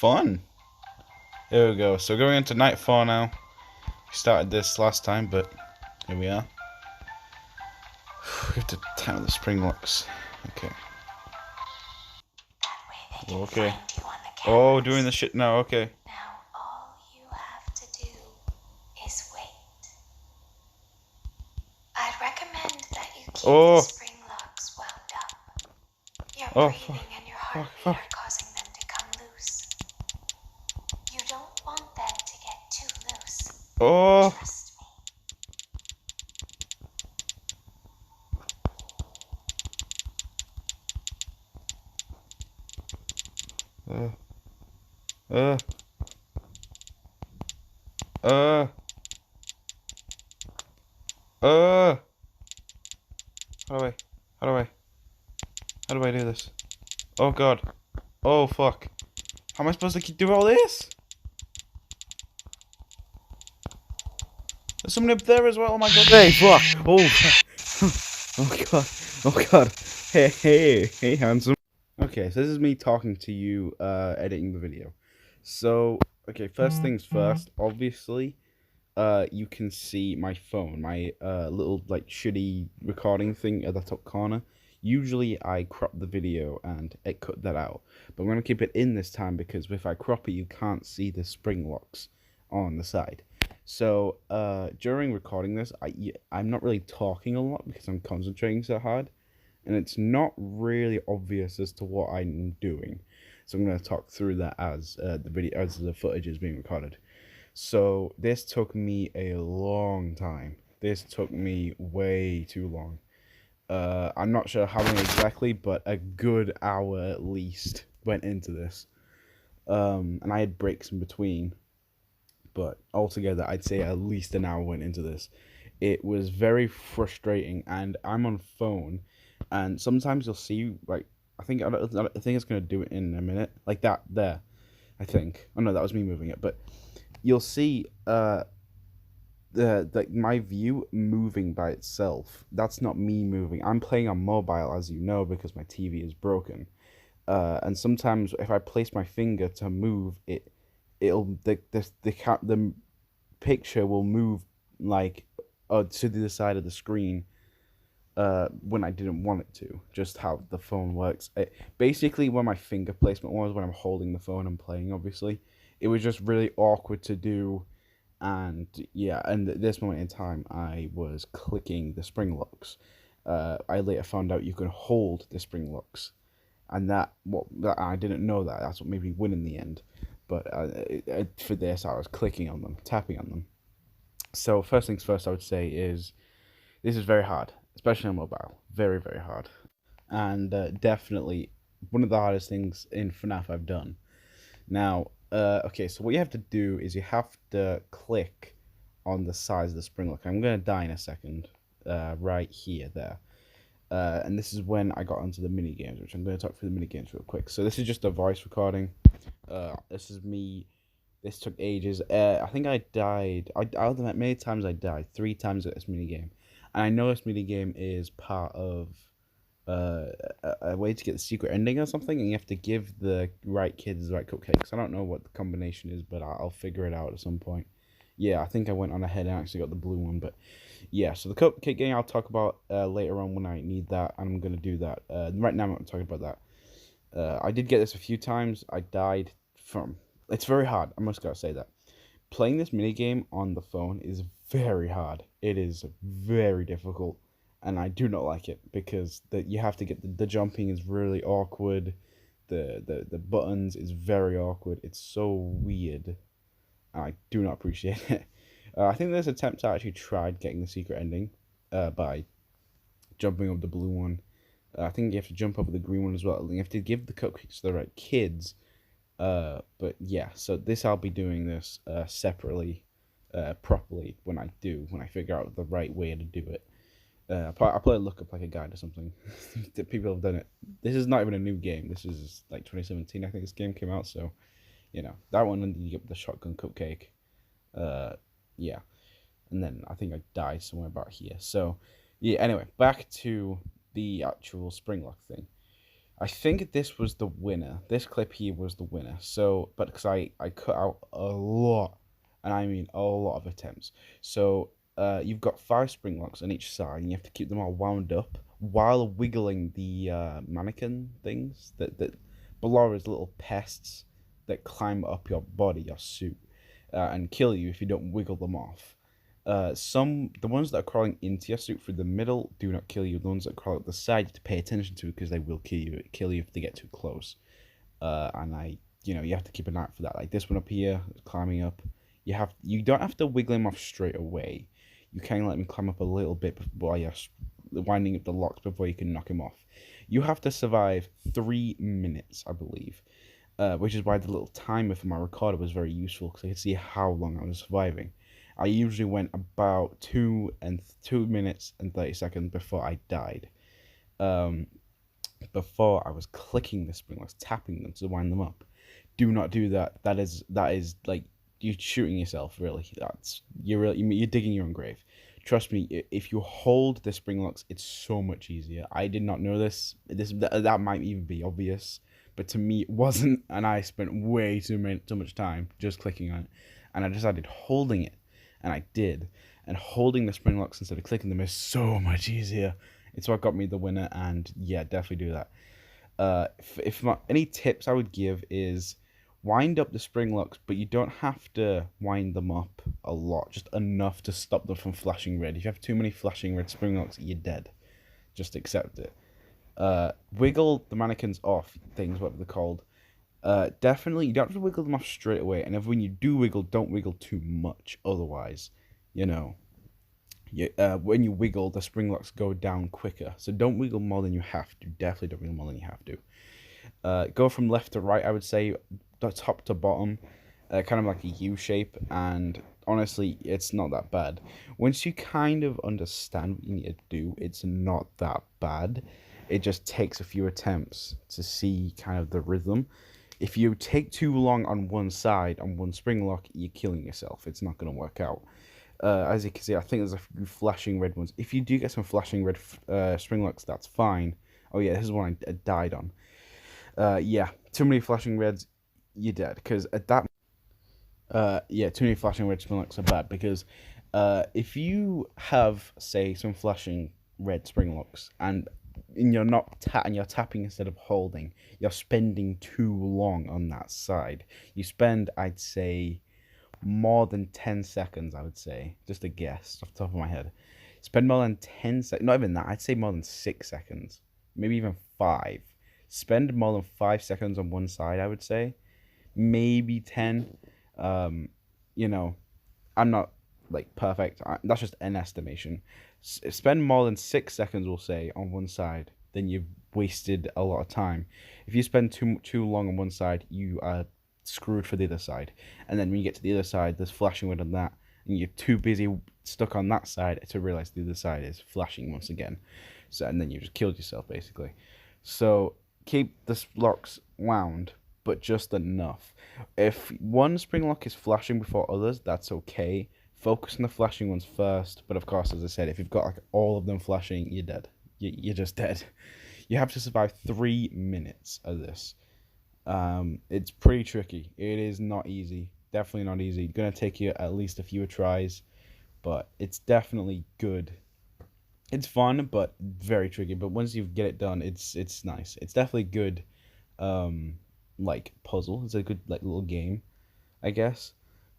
Fun. Here we go. So going into night 4 now. We started this last time, but here we are. We have to time the spring locks. Okay. Okay. Oh, doing the shit now. Okay. Now all you have to do is wait. I'd recommend that you keep the spring locks wound up. Your breathing and your heartbeat are causing them to come loose. You don't want them to get too loose. Trust me. Uh. Uh. Uh. Uh. How do I? How do I? How do I do this? Oh god. Oh fuck. How am I supposed to do all this? There's somebody up there as well. Oh my god. Hey, fuck. Oh. Oh god. Oh god. Hey, handsome. Okay, so this is me talking to you, editing the video. So, okay, first things first. Obviously, you can see my phone, my little like shitty recording thing at the top corner. Usually, I crop the video and it cut that out, but I'm gonna keep it in this time because if I crop it, you can't see the spring locks on the side. So, during recording this, I'm not really talking a lot because I'm concentrating so hard, and it's not really obvious as to what I'm doing. So I'm gonna talk through that as the footage is being recorded. So this took me a long time. This took me way too long. I'm not sure how long exactly, but a good hour at least went into this. And I had breaks in between, but altogether, I'd say at least an hour went into this. It was very frustrating, and I'm on phone, and sometimes you'll see like I think it's gonna do it in a minute, like that there. I think. Oh no, that was me moving it, but you'll see the my view moving by itself. That's not me moving. I'm playing on mobile, as you know, because my TV is broken. And sometimes if I place my finger to move it, it'll the picture will move like to the side of the screen when I didn't want it to. Just how the phone works. Basically, where my finger placement was when I'm holding the phone and playing, obviously, it was just really awkward to do. And yeah, and at this moment in time, I was clicking the spring locks. I later found out you can hold the spring locks, and that I didn't know that. That's what made me win in the end. But for this, I was clicking on them, tapping on them. So first things first, I would say is this is very hard, especially on mobile. Very, very hard. And definitely one of the hardest things in FNAF I've done. Now, okay, so what you have to do is you have to click on the sides of the spring lock. I'm going to die in a second, right here, there. And this is when I got onto the mini games, which I'm going to talk through the mini games real quick. So this is just a voice recording. This is me. This took ages. I think I died. Out of the many times I died, 3 times at this mini game. And I know this mini game is part of a way to get the secret ending or something, and you have to give the right kids the right cupcakes. I don't know what the combination is, but I'll figure it out at some point. Yeah, I think I went on ahead and actually got the blue one, but yeah. So the cupcake game I'll talk about later on when I need that, and I'm gonna do that. Right now I'm not talking about that. I did get this a few times. I died from. It's very hard. I must gotta say that playing this mini game on the phone is very hard. It is very difficult, and I do not like it because you have to get the jumping is really awkward. The buttons is very awkward. It's so weird. I do not appreciate it. I think this attempt I actually tried getting the secret ending by jumping over the blue one. I think you have to jump over the green one as well. You have to give the cupcakes to the right kids. But yeah, so I'll be doing this separately, properly when I figure out the right way to do it. I'll probably look up like a guide or something. People have done it. This is not even a new game. This is like 2017. I think this game came out. So, that one. And you get the shotgun cupcake. Yeah, and then I think I died somewhere about here. So, yeah. Anyway, back to the actual spring lock thing. I think this was the winner. This clip here was the winner. So, but because I cut out a lot, and I mean a lot of attempts. So, you've got 5 spring locks on each side, and you have to keep them all wound up while wiggling the mannequin things that below as little pests that climb up your body, your suit, and kill you if you don't wiggle them off. The ones that are crawling into your suit through the middle do not kill you. The ones that crawl up the side, you have to pay attention to because they will kill you if they get too close. You have to keep an eye out for that. Like this one up here, climbing up. You don't have to wiggle him off straight away. You can let him climb up a little bit while you're winding up the locks before you can knock him off. You have to survive 3 minutes, I believe, which is why the little timer for my recorder was very useful because I could see how long I was surviving. I usually went about 2 minutes and 30 seconds before I died. Um, Before I was clicking the spring locks, tapping them to wind them up. Do not do that. That is like you're shooting yourself. Really, you're digging your own grave. Trust me. If you hold the spring locks, it's so much easier. I did not know this. That might even be obvious, but to me it wasn't, and I spent way too much time just clicking on it, and I decided holding it, and I did. And holding the spring locks instead of clicking them is so much easier. It's what got me the winner, and yeah, definitely do that. Any tips I would give is wind up the spring locks, but you don't have to wind them up a lot, just enough to stop them from flashing red. If you have too many flashing red spring locks, you're dead. Just accept it. Wiggle the mannequins off, things, whatever they're called. Definitely, you don't have to wiggle them off straight away, and if when you do wiggle, don't wiggle too much, otherwise, you know, when you wiggle, the spring locks go down quicker. So don't wiggle more than you have to. Definitely don't wiggle more than you have to. Go from left to right, I would say, top to bottom, kind of like a U shape. And honestly, it's not that bad. Once you kind of understand what you need to do, it's not that bad. It just takes a few attempts to see kind of the rhythm. If you take too long on one side, on one spring lock, you're killing yourself. It's not going to work out. As you can see, I think there's a few flashing red ones. If you do get some flashing red spring locks, that's fine. Oh yeah, this is one I died on. Yeah, too many flashing reds, you're dead. Because at that, yeah, too many flashing red spring locks are bad. Because if you have, say, some flashing red spring locks and you're tapping instead of holding, you're spending too long on that side. You spend, I'd say, more than 10 seconds, I would say. Just a guess off the top of my head. Spend more than 10 seconds. Not even that. I'd say more than 6 seconds. Maybe even 5. Spend more than 5 seconds on one side, I would say. Maybe 10. Um, you know, I'm not like perfect. That's just an estimation. Spend more than 6 seconds, we'll say, on one side, then you've wasted a lot of time. If you spend too long on one side, you are screwed for the other side. And then when you get to the other side, there's flashing red on that, and you're too busy stuck on that side to realize the other side is flashing once again. So and then you just killed yourself basically. So keep the locks wound, but just enough. If one spring lock is flashing before others, that's okay. Focus on the flashing ones first. But of course, as I said, if you've got like all of them flashing, you're dead. You're just dead. You have to survive 3 minutes of this. It's pretty tricky. It is not easy. Definitely not easy. Gonna take you at least a few tries, but it's definitely good. It's fun, but very tricky. But once you get it done, it's nice. It's definitely good. Like puzzle. It's a good like little game, I guess.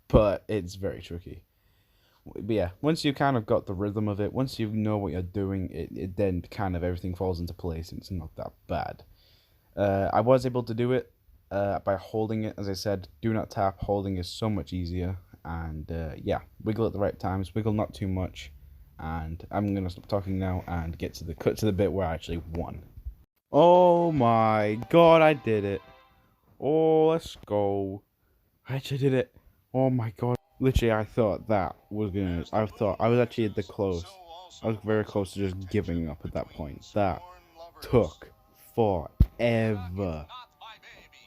But it's very tricky. But yeah, once you kind of got the rhythm of it, once you know what you're doing, it then kind of everything falls into place and it's not that bad. I was able to do it by holding it. As I said, do not tap. Holding is so much easier. And yeah, wiggle at the right times. Wiggle not too much. And I'm gonna stop talking now and get to the bit where I actually won. Oh my god, I did it! Oh, let's go! I actually did it! Oh my god! Literally, I thought that was gonna. I thought I was actually at the close. I was very close to just giving up at that point. That took forever.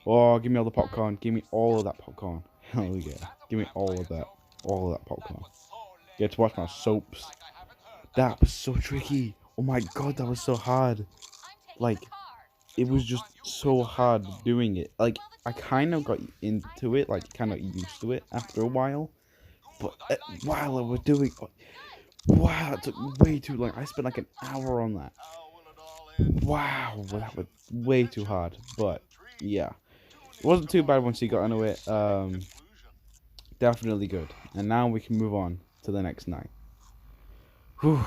Oh, give me all the popcorn. Give me all of that popcorn. Hell yeah. Give me all of that. All of that popcorn. Get to watch my soaps. That was so tricky. Oh my god, that was so hard. Like, it was just so hard doing it. Like, I kind of got into it, like, kind of used to it after a while. But while I was doing, wow, that took way too long. I spent like an hour on that. Wow, that was way too hard. But yeah, it wasn't too bad once you got into it. Definitely good. And now we can move on to the next night. Whew.